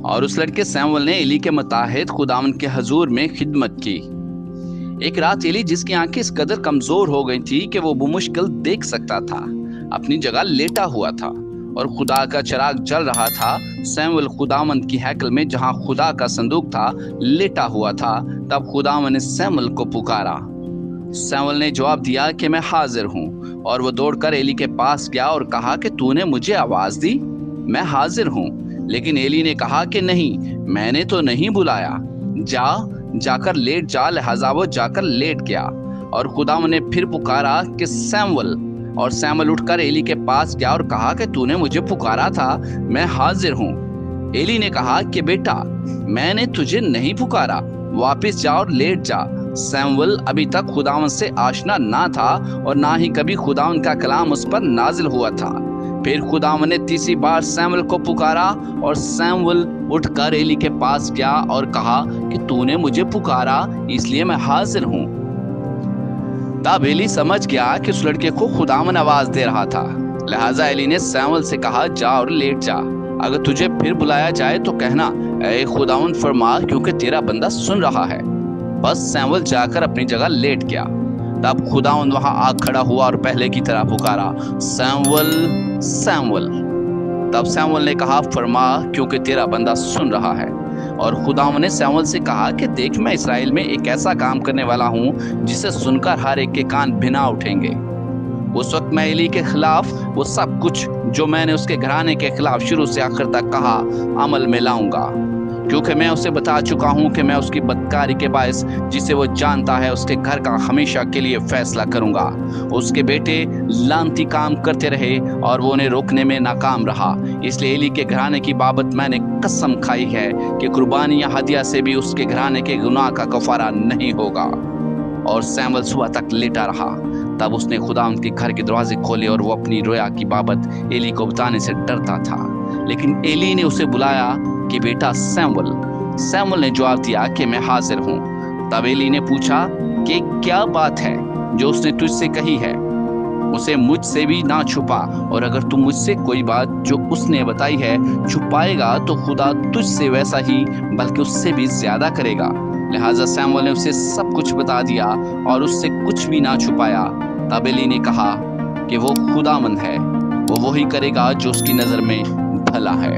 اور اس لڑکے سیمول نے ایلی کے متحد خداوند کے حضور میں خدمت کی۔ ایک رات ایلی، جس کی آنکھیں اس قدر کمزور ہو گئی تھی کہ وہ بمشکل دیکھ سکتا تھا، اپنی جگہ لیٹا ہوا تھا اور خدا کا چراغ جل رہا تھا۔ سیمول خداوند کی ہیکل میں جہاں خدا کا صندوق تھا لیٹا ہوا تھا۔ تب خداوند نے سیمول کو پکارا۔ سیمول نے جواب دیا کہ میں حاضر ہوں، اور وہ دوڑ کر ایلی کے پاس گیا اور کہا کہ تو نے مجھے آواز دی، میں حاضر ہوں۔ لیکن ایلی نے کہا کہ نہیں، میں نے تو نہیں بلایا، جا کر لیٹ جا۔ لہذا وہ جا کر لیٹ گیا، اور خداوند نے پھر پکارا کہ سیمول، اور سیمول اٹھ کر ایلی کے پاس گیا اور کہا کہ تو نے مجھے پکارا تھا، میں حاضر ہوں۔ ایلی نے کہا کہ بیٹا، میں نے تجھے نہیں پکارا، واپس جا اور لیٹ جا۔ سیمول ابھی تک خداوند سے آشنا نہ تھا اور نہ ہی کبھی خداوند کا کلام اس پر نازل ہوا تھا۔ پھر خداوند نے تیسری بار سیمول کو پکارا، اور سیمول اٹھ کر ایلی کے پاس گیا اور کہا کہ تو نے مجھے پکارا، اس لیے میں حاضر ہوں۔ تب ایلی سمجھ گیا کہ اس لڑکے کو خداوند آواز دے رہا تھا۔ لہٰذا ایلی نے سیمول سے کہا، جا اور لیٹ جا، اگر تجھے پھر بلایا جائے تو کہنا، اے خداوند فرما، کیونکہ تیرا بندہ سن رہا ہے۔ بس سیمول جا کر اپنی جگہ لیٹ گیا۔ تب خداوند وہاں آ کھڑا ہوا اور پہلے کی طرح پکارا، سیمول، سیمول۔ تب سیمول نے کہا، فرما، کیونکہ تیرا بندہ سن رہا ہے۔ اور خداوند نے سیمول سے کہا کہ دیکھ، میں اسرائیل میں ایک ایسا کام کرنے والا ہوں جسے سن کر ہر ایک کے کان بھنا اٹھیں گے۔ اس وقت میں ایلی کے خلاف وہ سب کچھ جو میں نے اس کے گھرانے کے خلاف شروع سے آخر تک کہا عمل میں لاؤں گا، کیونکہ میں اسے بتا چکا ہوں کہ میں اس کی بدکاری کے باعث جسے وہ جانتا ہے اس کے گھر کا ہمیشہ کے لیے فیصلہ کروں گا۔ اس کے بیٹے لعنتی کام کرتے رہے اور وہ انہیں روکنے میں ناکام رہا، اس لیے ایلی کے گھرانے کی بابت میں نے قسم کھائی ہے کہ قربانی یا ہدیہ سے بھی اس کے گھرانے کے گناہ کا کفارہ نہیں ہوگا۔ اور سیمول صبح تک لیٹا رہا۔ تب اس نے خداوند کے گھر کے دروازے کھولے، اور وہ اپنی رویا کی بابت ایلی کو بتانے سے ڈرتا تھا۔ لیکن ایلی نے اسے بلایا کہ بیٹا سیمول۔ سیمول نے جواب دیا کہ میں حاضر ہوں۔ تب ایلی نے پوچھا کہ کیا بات ہے جو اس نے تجھ سے کہی ہے؟ اسے مجھ سے بھی نہ چھپا، اور اگر تم مجھ سے کوئی بات جو اس نے بتائی ہے چھپائے گا تو خدا تجھ سے ویسا ہی بلکہ اس سے بھی زیادہ کرے گا۔ لہٰذا سیمول نے اسے سب کچھ بتا دیا اور اس سے کچھ بھی نہ چھپایا۔ تب ایلی نے کہا کہ وہ خداوند ہے، وہ وہی کرے گا جو اس کی نظر میں بھلا ہے۔